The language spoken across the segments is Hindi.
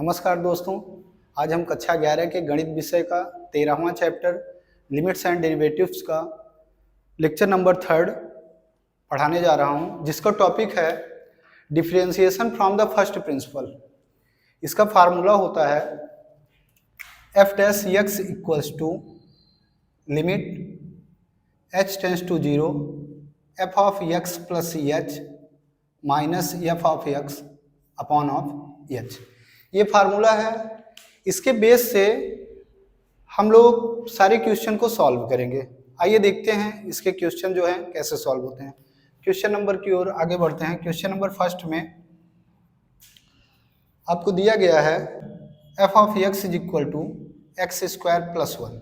नमस्कार दोस्तों, आज हम कक्षा 11 के गणित विषय का 13वां चैप्टर लिमिट्स एंड डेरिवेटिव्स का लेक्चर नंबर 3 पढ़ाने जा रहा हूं, जिसका टॉपिक है differentiation from the first principle. इसका फार्मूला होता है f dash x equals to limit h tends to 0 f of x plus h minus f of x upon of h. ये फार्मूला है। इसके बेस से हम लोग सारे क्वेश्चन को सॉल्व करेंगे। आइए देखते हैं इसके क्वेश्चन जो हैं कैसे सॉल्व होते हैं। क्वेश्चन नंबर की ओर आगे बढ़ते हैं। क्वेश्चन नंबर फर्स्ट में आपको दिया गया है f of x is equal to x square plus 1।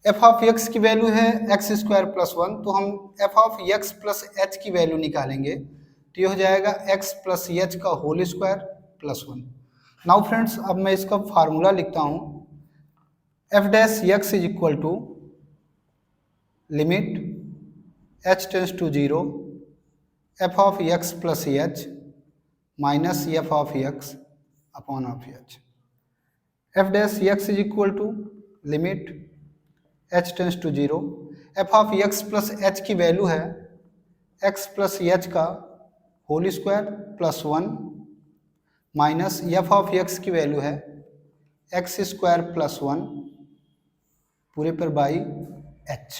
F of x की वैल्यू है एक्स स्क्वायर प्लस 1, तो हम f of x plus h की वैल्यू निकालेंगे तो ये हो जाएगा एक्स प्लस एच का whole square plus 1। Now friends, अब मैं इसका फार्मूला लिखता हूं f dash x is equal to limit h tends to 0 f of x plus h minus f of x upon of h. F dash x is equal to limit h tends to 0 f of x plus h की वैल्यू है एक्स प्लस एच का whole square plus 1 minus f of x की वैल्यू है एक्स स्क्वायर प्लस 1 पूरे पर by h.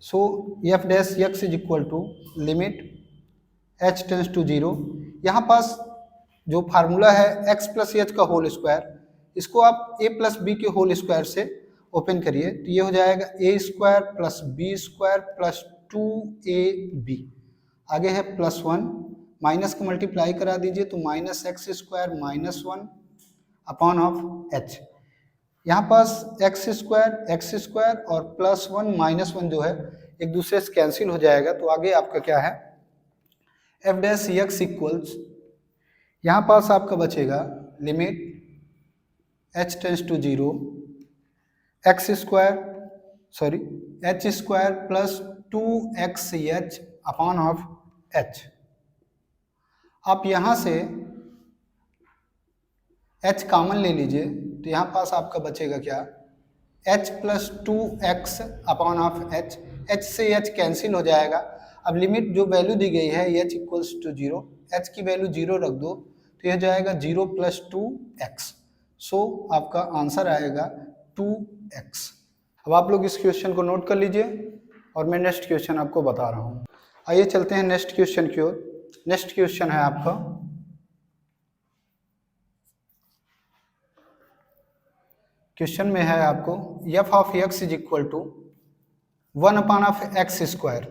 So f dash x is equal to limit h tends to 0। यहाँ पास जो फार्मूला है एक्स प्लस एच का होल स्क्वायर, इसको आप ए प्लस बी के होल स्क्वायर से ओपन करिए तो ये हो जाएगा a square plus b square plus 2ab। आगे है प्लस 1, माइनस को मल्टीप्लाई करा दीजिए तो minus x square minus 1 upon of h. यहाँ पास एक्स स्क्वायर और प्लस 1 माइनस 1 जो है एक दूसरे से कैंसिल हो जाएगा, तो आगे आपका क्या है एफ डैश एक्स इक्वल्स, यहाँ पास आपका बचेगा limit h tends to 0 h square plus 2xh upon of h. आप यहाँ से h कॉमन ले लीजिए तो यहाँ पास आपका बचेगा क्या h plus 2x upon of H. h से h कैंसिल हो जाएगा। अब लिमिट जो वैल्यू दी गई है h इक्वल्स टू 0, h की वैल्यू 0 रख दो तो यह जाएगा 0 प्लस 2x। सो आपका आंसर आएगा 2x। अब आप लोग इस क्वेश्चन को नोट कर लीजिए और मैं नेक्स्ट क्वेश्चन आपको बता रहा हूँ। आइए चलते हैं नेक्स्ट क्वेश्चन की ओर। नेक्स्ट क्वेश्चन है आपका क्वेश्चन में है आपको f of x is equal to 1 upon of x square.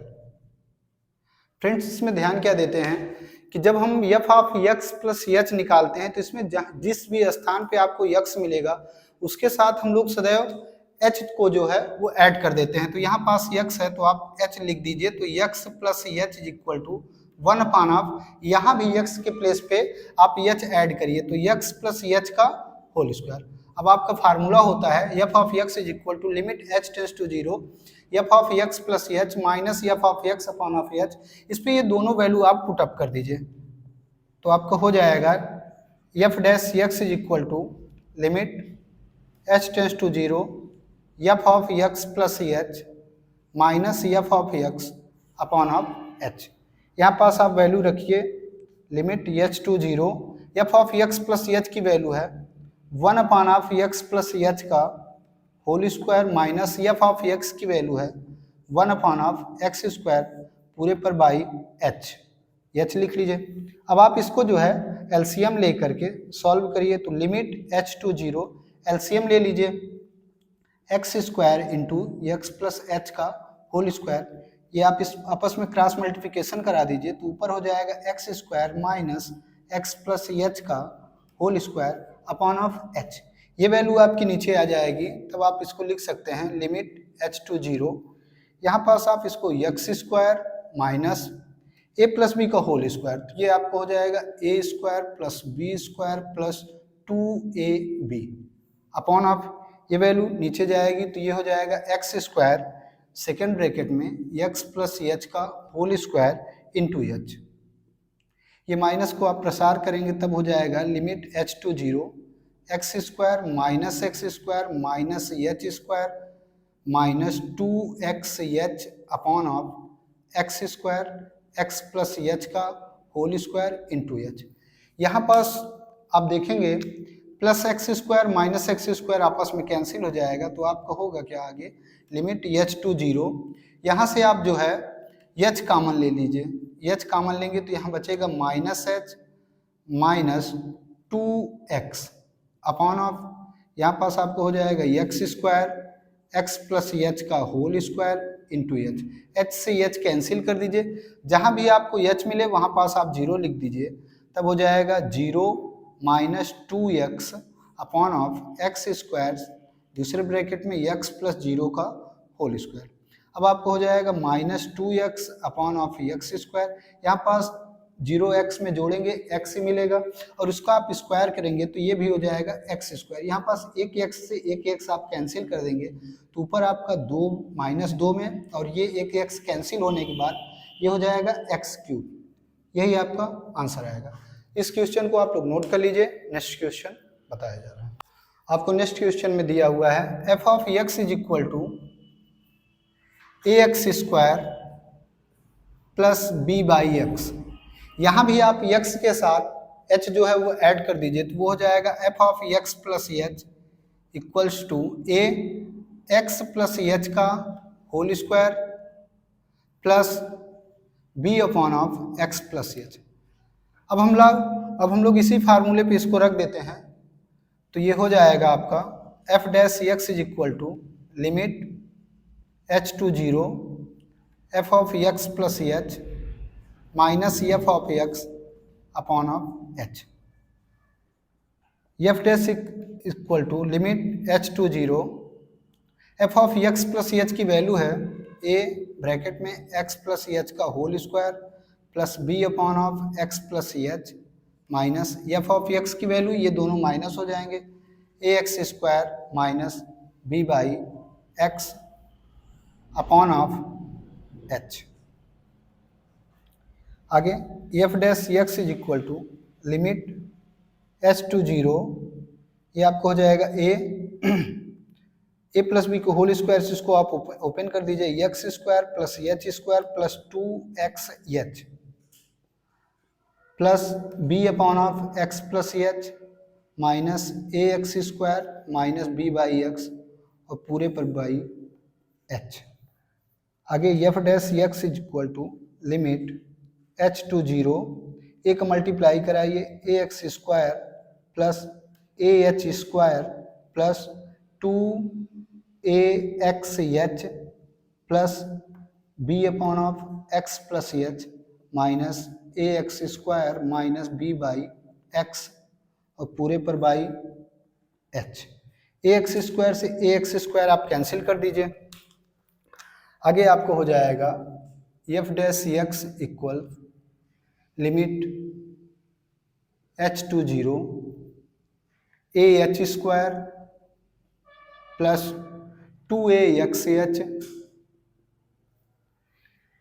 Friends, इसमें ध्यान क्या देते हैं कि जब हम f of x plus h निकालते हैं तो इसमें जिस भी स्थान पे आपको एक्स मिलेगा उसके साथ हम लोग सदैव एच को जो है वो ऐड कर देते हैं। तो यहाँ पास एक्स है तो आप एच लिख दीजिए, तो x plus h is equal to 1 upon of, यहाँ भी एक्स के प्लेस पे आप एच ऐड करिए तो एक्स प्लस एच का होल स्क्वायर। अब आपका फार्मूला होता है f of x is equal to limit h tends to 0 f of x plus h minus f of x upon of h. इस पे ये दोनों वैल्यू आप पुट अप कर दीजिए तो आपका हो जाएगा f dash x is equal to limit h tends to 0 f of x plus h minus f of x upon of h. यहाँ पास आप वैल्यू रखिए limit h to 0 f of x plus h की वैल्यू है 1 upon of x plus h का whole square minus f of x की वैल्यू है 1 अपॉन ऑफ एक्स स्क्वायर पूरे पर बाई एच। एच लिख लीजिए। अब आप इसको जो है एलसीएम ले करके सॉल्व करिए तो लिमिट एच टू 0 एलसीएम ले लीजिए x square into x plus h का होल स्क्वायर, ये आप इस आपस में क्रॉस मल्टीप्लिकेशन करा दीजिए तो ऊपर हो जाएगा x square minus x plus h का whole square upon of h. ये वैल्यू आपकी नीचे आ जाएगी, तब आप इसको लिख सकते हैं लिमिट एच टू 0। यहाँ पास आप इसको x square minus a plus b का होल स्क्वायर, तो ये आपको हो जाएगा a square plus b square plus 2ab upon of, ये वैल्यू नीचे जाएगी तो ये हो जाएगा एक्स स्क्वायर सेकेंड ब्रैकेट में एक्स प्लस एच का होल स्क्वायर इंटू एच। ये माइनस को आप प्रसार करेंगे तब हो जाएगा limit h to 0 x square minus x square minus h square minus 2xh upon of x square x plus h का होल स्क्वायर इंटू एच। यहाँ पास आप देखेंगे plus x square minus x square आपस में कैंसिल हो जाएगा, तो आपका होगा क्या आगे लिमिट h टू 0। यहाँ से आप जो है h कॉमन ले लीजिए, h कॉमन लेंगे तो यहाँ बचेगा minus h minus 2x upon of यहाँ पास आपको हो जाएगा x square x plus h का whole square into h. H से एच कैंसिल कर दीजिए, जहाँ भी आपको एच मिले वहाँ पास आप 0 लिख दीजिए, तब हो जाएगा 0 minus 2x upon of x square दूसरे ब्रैकेट में x प्लस 0 का होल स्क्वायर। अब आपको हो जाएगा minus 2x upon of x square, यहाँ पास 0x में जोड़ेंगे x ही मिलेगा और उसको आप स्क्वायर करेंगे तो ये भी हो जाएगा x स्क्वायर। यहाँ पास एक x से एक x आप कैंसिल कर देंगे तो ऊपर आपका 2 माइनस 2 में और ये एक x कैंसिल होने के बाद ये हो जाएगा x क्यूब। यही आपका आंसर आएगा। इस क्वेश्चन को आप लोग नोट कर लीजिए, नेक्स्ट क्वेश्चन बताया जा रहा है आपको। नेक्स्ट क्वेश्चन में दिया हुआ है f of x is equal to a x square plus b by x. यहाँ भी आप x के साथ h जो है वो ऐड कर दीजिए तो वो हो जाएगा f of x plus h equals to a x plus h का whole square plus b upon of x plus h. अब हम लोग इसी फार्मूले पे इसको रख देते हैं तो ये हो जाएगा आपका f dash x is equal to limit h to 0 f of x plus h minus f of x upon of h. F dash equal to limit h to 0 f of x plus h की वैल्यू है a ब्रैकेट में x प्लस एच का whole square plus b upon of x plus h minus f of x की वैल्यू, ये दोनों माइनस हो जाएंगे, ए x square minus b by x upon of h. आगे f dash x is equal to limit h to 0, ये आपको हो जाएगा ए प्लस बी को होल स्क्वायर से इसको आप ओपन कर दीजिए, x square plus h square plus 2xh plus b upon of x plus h minus a x square minus b by x और पूरे पर बाई एच। आगे f dash x is equal to limit h to 0, एक मल्टीप्लाई कराइए a x square plus a h square plus 2ax plus b upon of x plus h minus a x square minus b by x और पूरे पर by h. A x square से ए एक्स स्क्वायर आप कैंसिल कर दीजिए। आगे आपको हो जाएगा f dash x equal limit h to 0 a h square plus 2axh,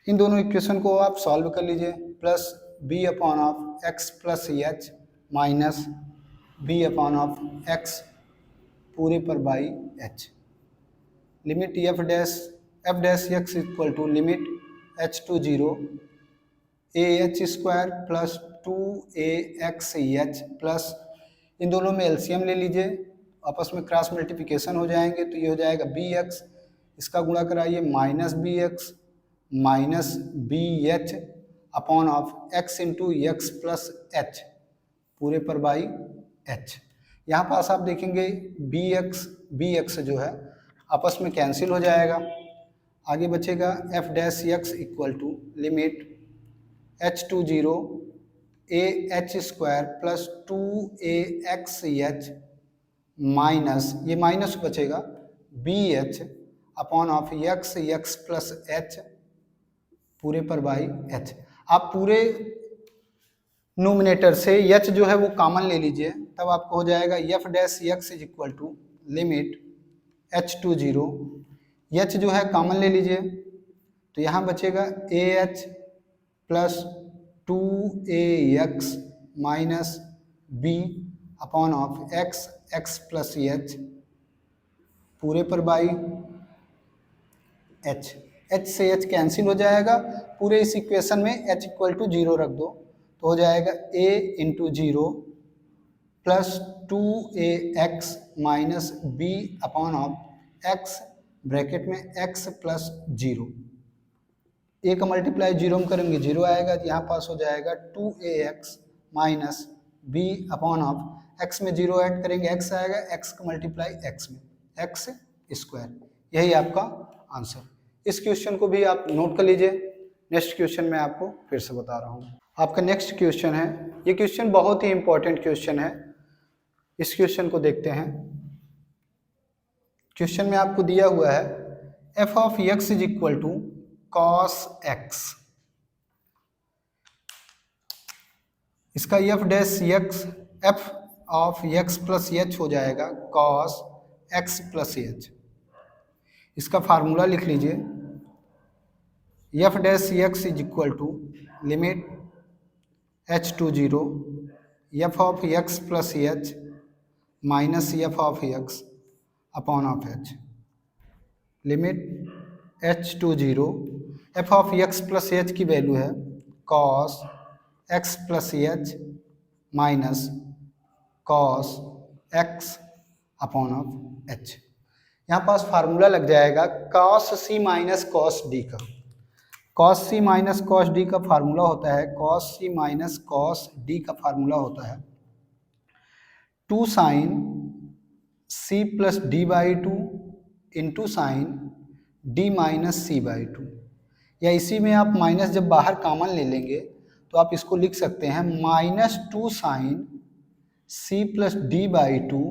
इन दोनों इक्वेशन को आप सॉल्व कर लीजिए, plus b upon of x plus h minus b upon of x पूरे पर by h। Limit f dash x equal to limit h to 0 a h square plus 2axh plus इन दोनों में एलसीएम ले लीजिए, आपस में क्रॉस मल्टीप्लिकेशन हो जाएंगे तो ये हो जाएगा bx, इसका गुणा कराइए minus bx minus bh upon of x into x plus h पूरे पर बाई h। यहाँ पास आप देखेंगे bx जो है आपस में कैंसिल हो जाएगा। आगे बचेगा f dash x equal to limit h to 0 a h square plus 2axh minus ये माइनस बचेगा bh upon of x plus h पूरे पर बाई h। आप पूरे नोमिनेटर से h जो है वो कॉमन ले लीजिए, तब आपको हो जाएगा f dash x is equal to limit h to 0, h जो है कॉमन ले लीजिए तो यहाँ बचेगा ah plus 2ax minus b upon of x plus h पूरे पर बाई h से h कैंसिल हो जाएगा, पूरे इस इक्वेशन में h इक्वल टू 0 रख दो तो हो जाएगा a into 0 plus 2ax minus b upon of x bracket में x प्लस 0। a का मल्टीप्लाई 0 में करेंगे 0 आएगा, तो यहाँ पास हो जाएगा 2ax minus b upon of x में 0 ऐड करेंगे x आएगा, x का मल्टीप्लाई x में x स्क्वायर। यही आपका आंसर। इस क्वेश्चन को भी आप नोट कर लीजिए। नेक्स्ट क्वेश्चन मैं आपको फिर से बता रहा हूँ। आपका नेक्स्ट क्वेश्चन है, ये क्वेश्चन बहुत ही इंपॉर्टेंट क्वेश्चन है। इस क्वेश्चन को देखते हैं। क्वेश्चन में आपको दिया हुआ है f of x is equal to cos x। इसका f dash x f of x plus h हो जाएगा cos x प्लस h। इसका फार्मूला लिख लीजिए, f dash x is equal to limit h to 0 f of x plus h minus f of x upon of h limit h to 0 f of x plus h की वैल्यू है cos x plus h minus cos x upon of h। यहाँ पास फार्मूला लग जाएगा cos c minus cos d का। cos c minus cos d का फार्मूला होता है, cos c minus cos d का फार्मूला होता है 2 sine c plus d by 2 into sine d minus c by 2। या इसी में आप माइनस जब बाहर कॉमन ले लेंगे तो आप इसको लिख सकते हैं minus 2 sine c plus d by 2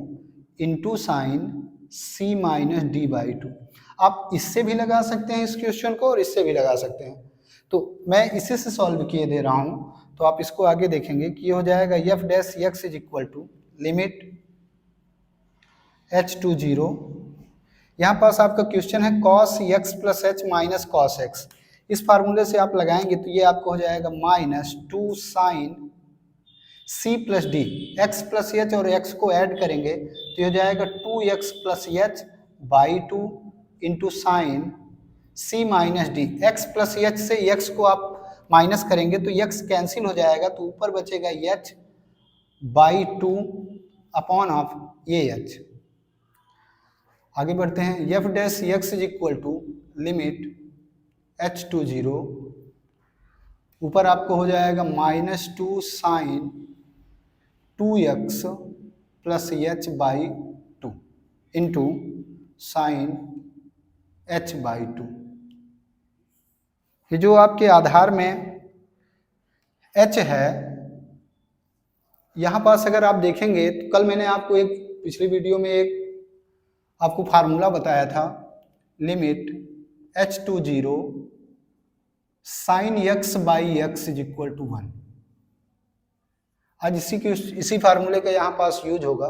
into sine c minus d by 2। आप इससे भी लगा सकते हैं इस क्वेश्चन को और इससे भी लगा सकते हैं, तो मैं इसी से सॉल्व किए दे रहा हूँ। तो आप इसको आगे देखेंगे कि ये हो जाएगा f dash x is equal to limit h to 0। यहाँ पास आपका क्वेश्चन है cos x plus h minus cos x। इस फार्मूले से आप लगाएंगे तो ये आपको हो जाएगा minus 2 sine c plus d, x plus h और x को ऐड करेंगे तो ये हो जाएगा 2x plus h by 2 into sine c minus d. x plus h से x को आप माइनस करेंगे तो x कैंसिल हो जाएगा, तो ऊपर बचेगा h बाई 2 अपॉन ऑफ ये h। आगे बढ़ते हैं, f dash x is equal to limit h to 0। ऊपर आपको हो जाएगा minus 2 sine 2x plus h by 2 into sine h by 2। ये जो आपके आधार में h है, यहाँ पास अगर आप देखेंगे तो कल मैंने आपको एक पिछली वीडियो में एक आपको फार्मूला बताया था limit h to 0 sine x by x is equal to 1। आज इसी फार्मूले का यहाँ पास यूज होगा।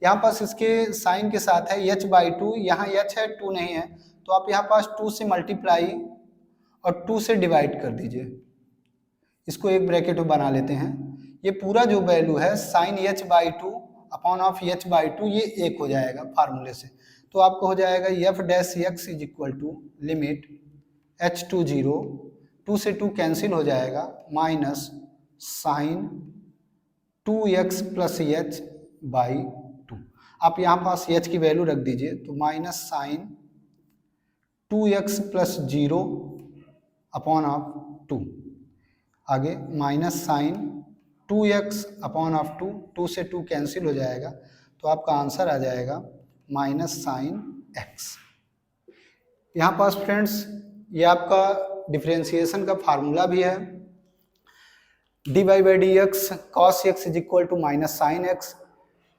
यहाँ पास इसके साइन के साथ है h बाई 2, यहाँ h है 2 नहीं है, तो आप यहाँ पास 2 से मल्टीप्लाई और 2 से डिवाइड कर दीजिए। इसको एक ब्रैकेट में बना लेते हैं। ये पूरा जो वैल्यू है sine h by 2 upon of h by 2 ये 1 हो जाएगा फार्मूले से। तो आपको हो जाएगा f dash x is equal to limit h to 0, 2 से 2 कैंसिल हो जाएगा minus sine 2x plus h by 2। आप यहाँ पास h की वैल्यू रख दीजिए तो minus sine 2x plus 0 upon of 2। आगे minus sine 2x upon of 2, 2 से 2 कैंसिल हो जाएगा, तो आपका आंसर आ जाएगा माइनस साइन x। यहाँ पास फ्रेंड्स ये आपका डिफरेंशिएशन का फार्मूला भी है, dy by d x cos x is equal to minus sine x,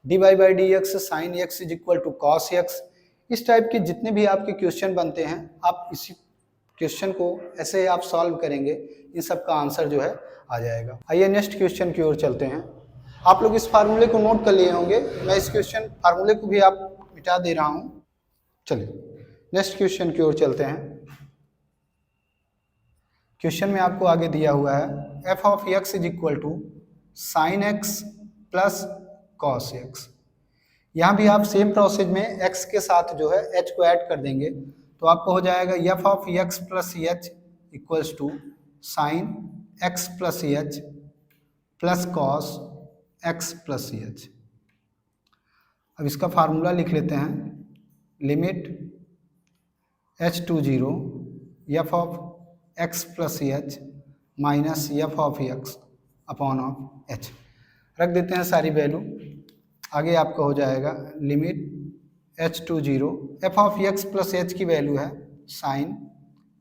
dy by d x sine x is equal to cos x. इस टाइप के जितने भी आपके क्वेश्चन बनते हैं, आप इसी क्वेश्चन को ऐसे आप सॉल्व करेंगे, इन सब का आंसर जो है आ जाएगा। आइए नेक्स्ट क्वेश्चन की ओर चलते हैं। आप लोग इस फार्मूले को नोट कर लिए होंगे, मैं इस क्वेश्चन फार्मूले को भी आप मिटा दे रहा हूँ। चलिए नेक्स्ट क्वेश्चन की ओर चलते हैं। क्वेश्चन में आपको आगे दिया हुआ है f of x is equal to sine x plus cos x. यहाँ भी आप सेम प्रोसेस में x के साथ जो है h को ऐड कर देंगे तो आपको हो जाएगा f of x plus h equals to sine x plus h plus cos x plus h. अब इसका फार्मूला लिख लेते हैं, limit h to zero f of x plus h minus f of x upon of h. रख देते हैं सारी वैल्यू, आगे आपका हो जाएगा limit h to zero f of x plus h की वैल्यू है sine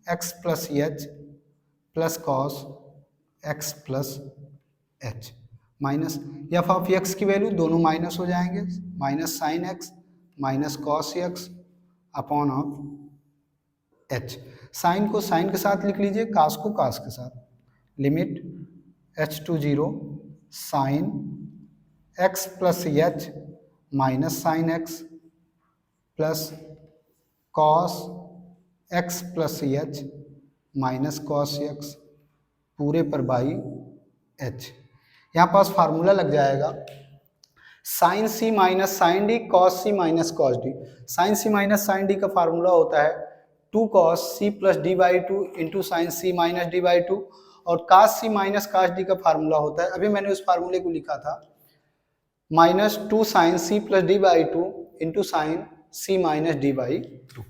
x plus h plus cos x plus h minus f of x की वैल्यू दोनों माइनस हो जाएंगे, minus sine x minus cos x upon of h. Sine को साइन के साथ लिख लीजिए, कास को कास के साथ। Limit h to zero sine x plus h minus sine x plus cos x plus h minus cos x पूरे पर बाई एच। यहाँ पास फार्मूला लग जाएगा sine c minus sine d cos c minus cos D. Sine c minus sine d का फार्मूला होता है two cos c plus d by two into sine c minus d by two, और cos c minus cos d का फार्मूला होता है, अभी मैंने उस फार्मूले को लिखा था, minus two sine c plus d by two into sine c minus d by two.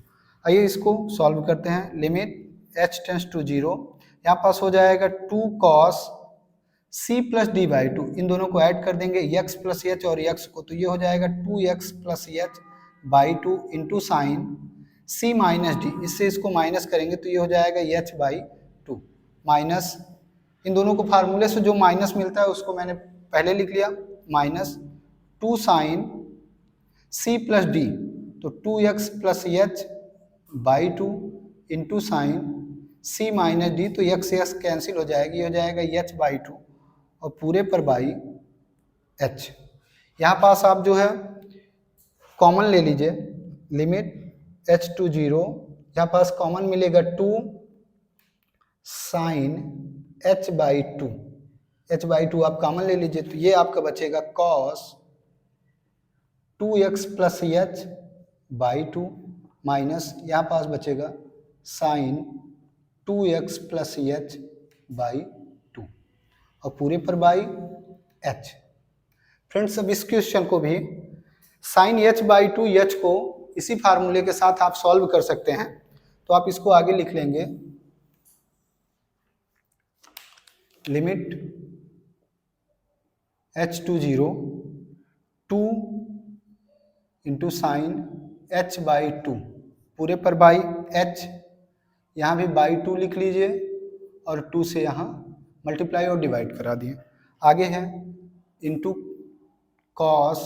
आइए इसको सॉल्व करते हैं। Limit h tends to zero, यहाँ पास हो जाएगा to cos c plus d by two, इन दोनों को ऐड कर देंगे x प्लस एच और x को, तो ये हो जाएगा 2x plus h by two into sine c minus d, इससे इसको माइनस करेंगे तो ये हो जाएगा h बाई टू माइनस, इन दोनों को फार्मूले से जो माइनस मिलता है उसको मैंने पहले लिख लिया, minus two sine c plus d, तो 2x plus h by two into sine c minus d, तो x x कैंसिल हो जाएगी, ये हो जाएगा h बाई टू और पूरे पर बाई h। यहाँ पास आप जो है कॉमन ले लीजिए, लिमिट h टू जीरो, यहाँ पास कॉमन मिलेगा two sine h by two, h by two आप कॉमन ले लीजिए तो ये आपका बचेगा cos 2x plus h by two minus यहाँ पास बचेगा sine 2x plus h by two और पूरे पर बाई h। फ्रेंड्स अब इस क्वेश्चन को भी sine h by two h को इसी फार्मूले के साथ आप सॉल्व कर सकते हैं, तो आप इसको आगे लिख लेंगे, limit h to zero two into sine h by two पूरे पर बाई h, यहाँ भी बाई टू लिख लीजिए और टू से यहाँ मल्टीप्लाई और डिवाइड करा दिए। आगे है into cos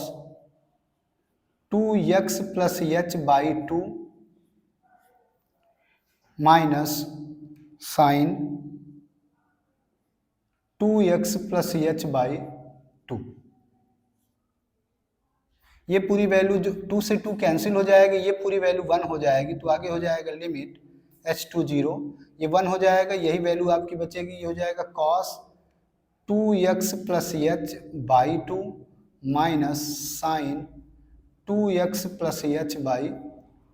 2x plus h by two minus sine 2x plus h by two. ये पूरी वैल्यू जो 2 से 2 कैंसिल हो जाएगी, ये पूरी वैल्यू 1 हो जाएगी, तो आगे हो जाएगा लिमिट h टू जीरो, ये 1 हो जाएगा, यही वैल्यू आपकी बचेगी, ये हो जाएगा cos 2x plus h by two minus sine 2x plus h by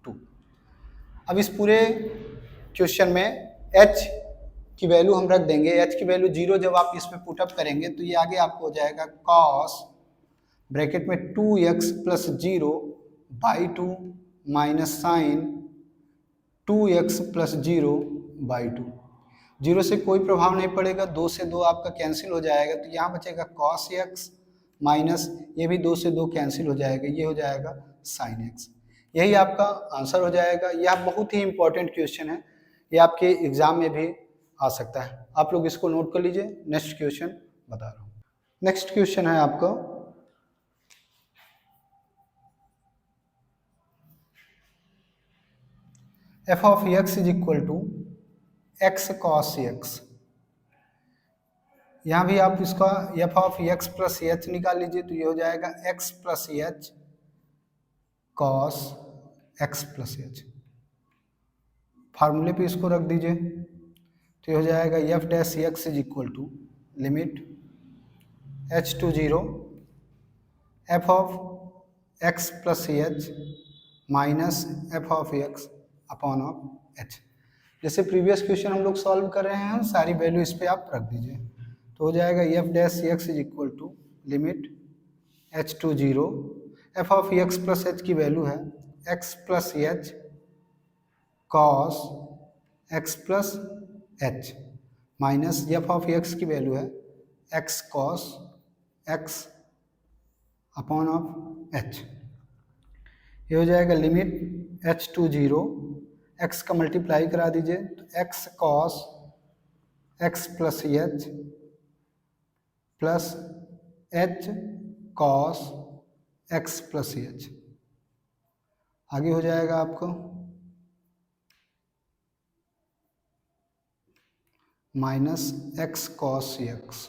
two. अब इस पूरे क्वेश्चन में h की वैल्यू हम रख देंगे, h की वैल्यू 0 जब आप इसमें पुटअप करेंगे तो ये आगे आपको हो जाएगा कॉस ब्रैकेट में 2x plus zero by two minus sine 2x plus zero by two. Zero से कोई प्रभाव नहीं पड़ेगा, 2 से 2 आपका कैंसिल हो जाएगा, तो यहाँ बचेगा कॉस x माइनस ये भी 2 से 2 कैंसिल हो जाएगा, ये हो जाएगा साइन x। यही आपका आंसर हो जाएगा। यह बहुत ही इंपॉर्टेंट क्वेश्चन है, ये आपके एग्जाम में भी आ सकता है, आप लोग इसको नोट कर लीजिए। नेक्स्ट क्वेश्चन बता रहा हूँ। नेक्स्ट क्वेश्चन है आपका f of x is equal to x cos x. यहाँ भी आप इसका f of x plus h निकाल लीजिए, तो ये हो जाएगा x plus h cos x plus h. फार्मूले पे इसको रख दीजिए, तो ये हो जाएगा f dash x is equal to limit h to 0 f of x plus c h minus f of x upon of h. जैसे प्रीवियस क्वेश्चन हम लोग सॉल्व कर रहे हैं, सारी वैल्यू इस पे आप रख दीजिए तो हो जाएगा f dash c x is equal to limit h to 0 f of x plus h की वैल्यू है x plus h cos x plus h minus f of x की वैल्यू है x cos x upon of h. ये हो जाएगा लिमिट h टू 0 x का मल्टीप्लाई करा दीजिए तो x cos x plus h plus h cos x plus h. आगे हो जाएगा आपको minus x cos x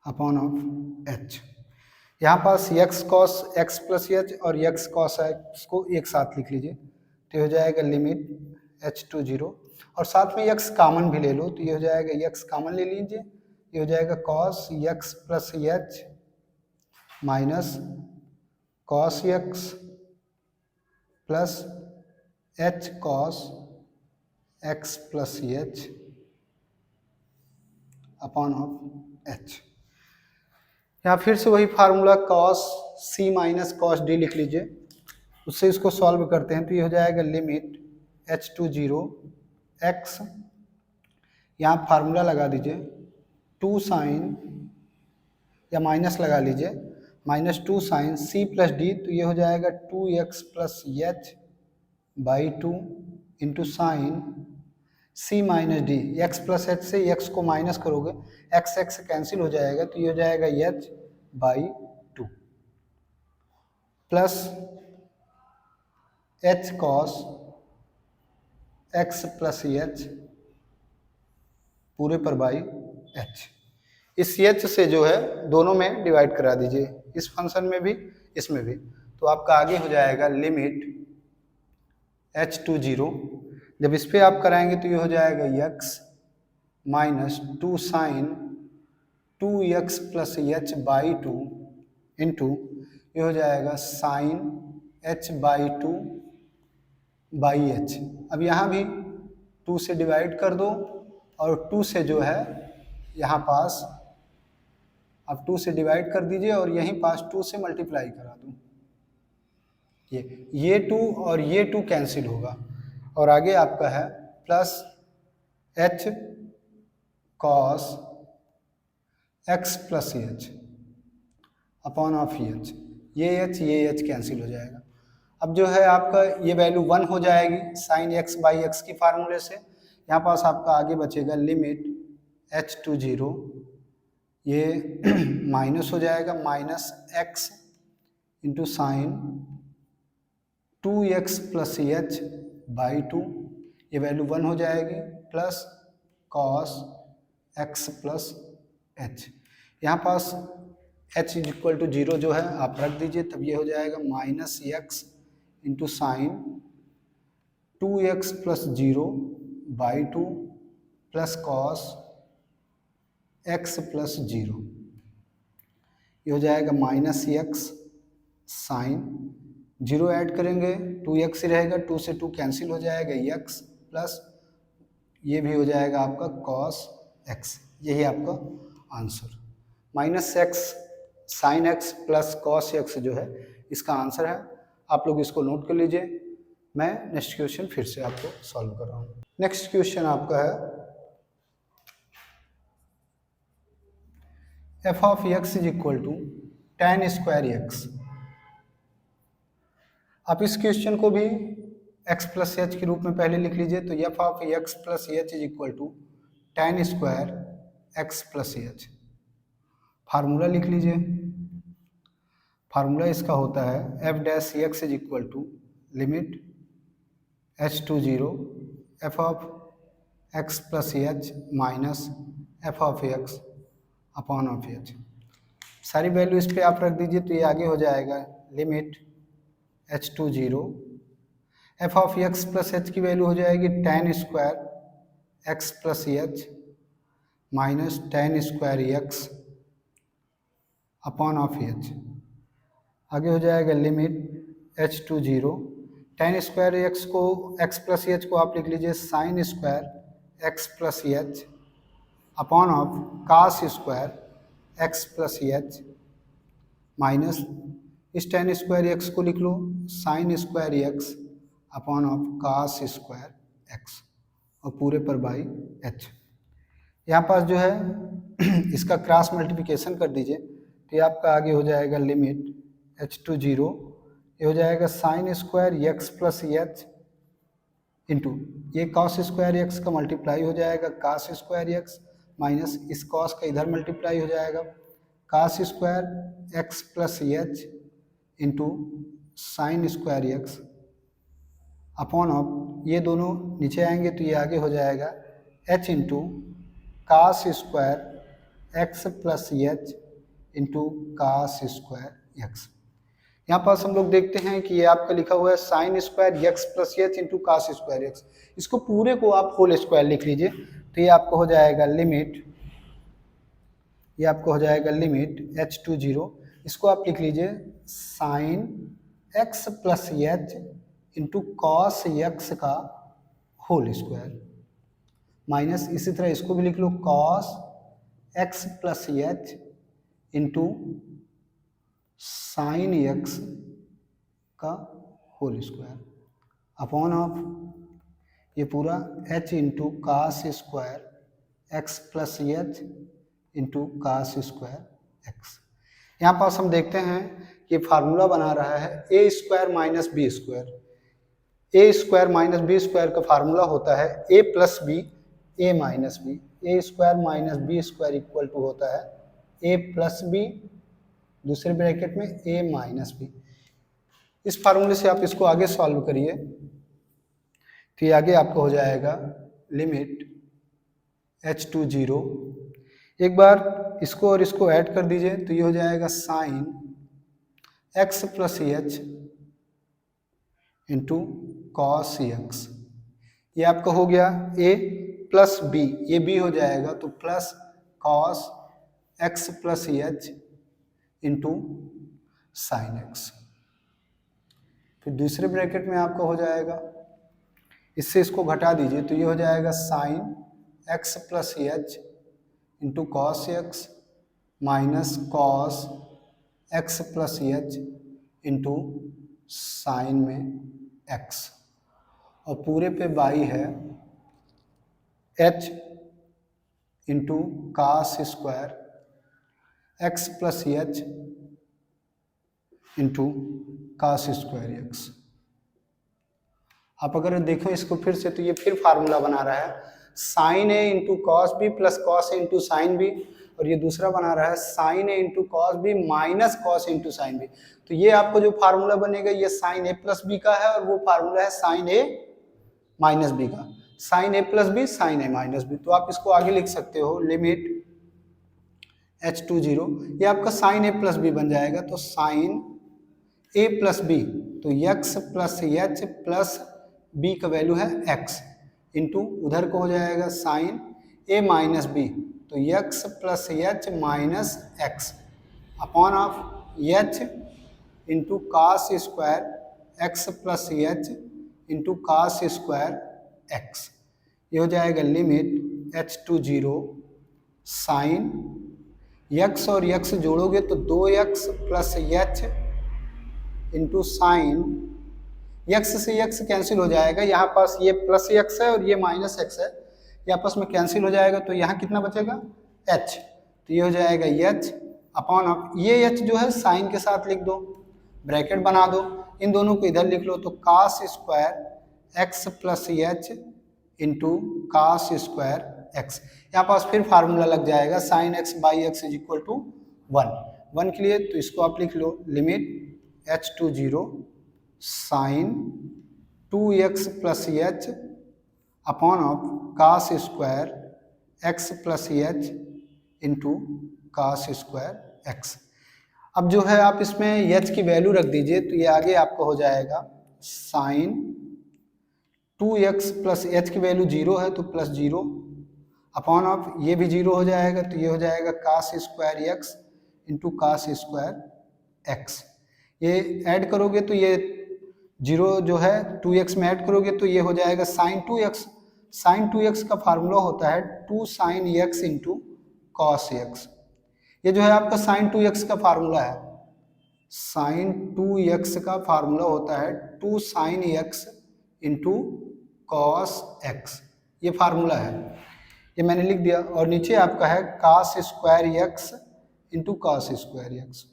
upon of h. यहाँ पास x cos x plus h और x कॉस x को एक साथ लिख लीजिए तो ये हो जाएगा लिमिट h टू 0 और साथ में x कॉमन भी ले लो तो ये हो जाएगा x कॉमन ले लीजिए, ये हो जाएगा cos x plus h minus cos x plus h cos x plus h upon of h. यहाँ फिर से वही formula cos c minus cos D लिख लीजिए, उससे इसको सॉल्व करते हैं तो ये हो जाएगा लिमिट h टू 0 x, यहाँ फार्मूला लगा दीजिए 2 साइन या माइनस लगा लीजिए minus 2 sine c plus d तो ये हो जाएगा 2x plus h by 2 into sine c minus d. X plus h से एक्स को माइनस करोगे एक्स एक्स कैंसिल हो जाएगा तो ये हो जाएगा h by 2 plus h cos x plus h पूरे पर बाई एच। इस एच से जो है दोनों में डिवाइड करा दीजिए, इस फंक्शन में भी इसमें भी, तो आपका आगे हो जाएगा लिमिट h टू 0। जब इस पे आप कराएंगे तो ये हो जाएगा x minus 2 sine 2x plus h by 2 into ये हो जाएगा sine h by 2 by h. अब यहाँ भी 2 से डिवाइड कर दो और 2 से जो है यहाँ पास अब 2 से डिवाइड कर दीजिए और यहीं पास 2 से मल्टीप्लाई करा दो, ये 2 और ये 2 कैंसिल होगा और आगे आपका है plus h cos x plus h upon of h. ये h कैंसिल हो जाएगा। अब जो है आपका ये वैल्यू 1 हो जाएगी साइन x बाई एक्स की फार्मूले से। यहाँ पास आपका आगे बचेगा लिमिट h टू 0, ये माइनस हो जाएगा minus x into sine 2x plus h by 2, ये वैल्यू 1 हो जाएगी plus cos x plus H. यहाँ पास h इज इक्वल टू 0 जो है आप रख दीजिए, तब ये हो जाएगा minus x into sine 2x plus 0 by 2 plus cos x plus 0, ये हो जाएगा माइनस x साइन 0 ऐड करेंगे 2x ही रहेगा, 2 से 2 कैंसिल हो जाएगा x प्लस ये भी हो जाएगा आपका cos x। यही आपका आंसर माइनस x साइन x प्लस cos x जो है इसका आंसर है। आप लोग इसको नोट कर लीजिए। मैं नेक्स्ट क्वेश्चन फिर से आपको सॉल्व कर रहा हूँ। नेक्स्ट क्वेश्चन आपका है f of x is equal to tan square x। आप इस क्वेश्चन को भी x प्लस एच के रूप में पहले लिख लीजिए तो f of x plus h is equal to tan square x plus h. Formula लिख लीजिए, फार्मूला इसका होता है f dash x is equal to limit h to 0 f of x plus h minus f of x upon of h. सारी वैल्यू इस पे आप रख दीजिए तो ये आगे हो जाएगा limit h to 0 f of x plus h की वैल्यू हो जाएगी tan square x plus h minus tan square x upon of h. आगे हो जाएगा limit h to zero, tan square x को एक्स प्लस एच को आप लिख लीजिए sine square x plus h upon of cos square x plus h minus इस टेन स्क्वायर एक्स को लिख लो sine square x upon of cos square x और पूरे पर बाई एच। यहाँ पास जो है इसका क्रॉस मल्टीप्लिकेशन कर दीजिए तो ये आपका आगे हो जाएगा लिमिट एच टू जीरो, ये हो जाएगा sine square x plus h into ये कॉस स्क्वायर एक्स का मल्टीप्लाई हो जाएगा कास स्क्वायर एक्स माइनस इस कॉस का इधर मल्टीप्लाई हो जाएगा cos square x plus h into sine square x upon of ये दोनों नीचे आएंगे तो ये आगे हो जाएगा h into cos square x plus h into cos square x. यहाँ पास हम लोग देखते हैं कि ये आपका लिखा हुआ है sine square x plus h into cos square x, इसको पूरे को आप होल स्क्वायर लिख लीजिए तो ये आपको हो जाएगा लिमिट, ये आपको हो जाएगा लिमिट एच टू जीरो, इसको आप लिख लीजिए sine x plus h into cos x का होल स्क्वायर माइनस इसी तरह इसको भी लिख लो cos x plus h into sine x का होल स्क्वायर अपॉन ऑफ ये पूरा h into cos square x plus h into cos square x. यहाँ पास हम देखते हैं ये फार्मूला बना रहा है a square minus b square, a square minus b square का फार्मूला होता है a plus b a minus b, a square minus b square equal to होता है ए प्लस बी दूसरे ब्रैकेट में ए माइनस बी। इस फार्मूले से आप इसको आगे सॉल्व करिए तो ये आगे आपको हो जाएगा लिमिट एच टू जीरो, एक बार इसको और इसको ऐड कर दीजिए तो ये हो जाएगा sine x plus h into cos x, ये आपका हो गया ए प्लस बी, ये बी हो जाएगा तो plus cos x plus h into sine x. फिर दूसरे ब्रैकेट में आपका हो जाएगा, इससे इसको घटा दीजिए तो ये हो जाएगा sine x plus h into cos x minus cos x plus h into sine में एक्स और पूरे पे बाई है h into cos square x plus h into cos square x. आप अगर देखो इसको फिर से तो ये फिर फार्मूला बना रहा है sine a into cos b plus cos a into sine b, और ये दूसरा बना रहा है sine a into cos b minus cos into sine b. तो ये आपको जो फार्मूला बनेगा ये साइन ए प्लस बी का है और वो फार्मूला है साइन ए माइनस बी का, sign a plus B sign a minus b. तो आप इसको आगे लिख सकते हो लिमिट एच टू जीरो, ये आपका साइन ए प्लस बी बन जाएगा तो साइन ए प्लस बी तो x plus h plus b का वैल्यू है एक्स इंटू उधर को हो जाएगा साइन ए माइनस बी तो x plus h minus x upon of h into cos square x plus h into cos square x. ये हो जाएगा limit h to zero sine x और एक्स जोड़ोगे तो 2x plus h into sine x से एक्स कैंसिल हो जाएगा, यहाँ पास ये प्लस एक्स है और ये माइनस एक्स है, ये आपस में कैंसिल हो जाएगा तो यहाँ कितना बचेगा h, तो ये हो जाएगा h अपॉन ऑफ ये h जो है साइन के साथ लिख दो, ब्रैकेट बना दो, इन दोनों को इधर लिख लो तो cos square x plus h into cos square x. यहाँ पास फिर फार्मूला लग जाएगा sine x by x is equal to one के लिए, तो इसको आप लिख लो limit h to zero sine 2x plus h upon of cos square x plus h into cos square x. अब जो है आप इसमें एच की वैल्यू रख दीजिए तो ये आगे आपको हो जाएगा साइन 2x प्लस एच की वैल्यू जीरो है तो प्लस जीरो अपॉन ऑफ ये भी जीरो हो जाएगा, तो ये हो जाएगा cos square x into cos square x. ये ऐड करोगे तो ये जीरो जो है 2x में ऐड करोगे तो ये हो जाएगा साइन 2x। साइन 2x का फार्मूला होता है 2 sine x into cos x. ये जो है आपका साइन 2x का फार्मूला है। साइन 2x का फार्मूला होता है 2 sine x into cos x, ये फार्मूला है, ये मैंने लिख दिया। और नीचे आपका है cos square x into cos square x.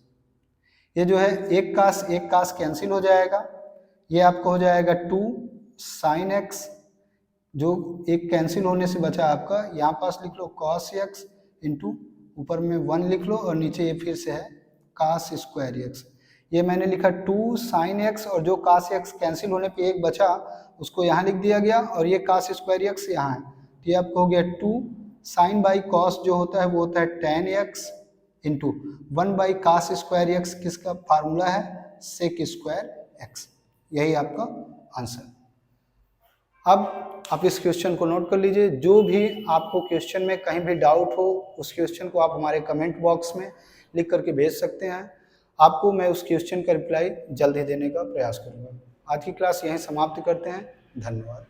ये जो है एक कास कैंसिल हो जाएगा, ये आपको हो जाएगा 2 साइन एक्स, जो एक कैंसिल होने से बचा आपका, यहाँ पास लिख लो कॉस एक्स इंटू ऊपर में 1 लिख लो और नीचे ये फिर से है कास स्क्वायर एक्स। ये मैंने लिखा 2 साइन एक्स और जो कास एक्स कैंसिल होने पे एक बचा उसको यहाँ लिख दिया गया और ये कास स्क्वायर एक्स यहाँ है, तो ये आपको हो गया 2 साइन बाई कॉस जो होता है वो होता है tan x into 1 by cos square x, किसका फार्मूला है सेक स्क्वायर एक्स। यही आपका आंसर। अब आप इस क्वेश्चन को नोट कर लीजिए। जो भी आपको क्वेश्चन में कहीं भी डाउट हो उस क्वेश्चन को आप हमारे कमेंट बॉक्स में लिख करके भेज सकते हैं। आपको मैं उस क्वेश्चन का रिप्लाई जल्द ही देने का प्रयास करूंगा। आज की क्लास यहीं समाप्त करते हैं। धन्यवाद।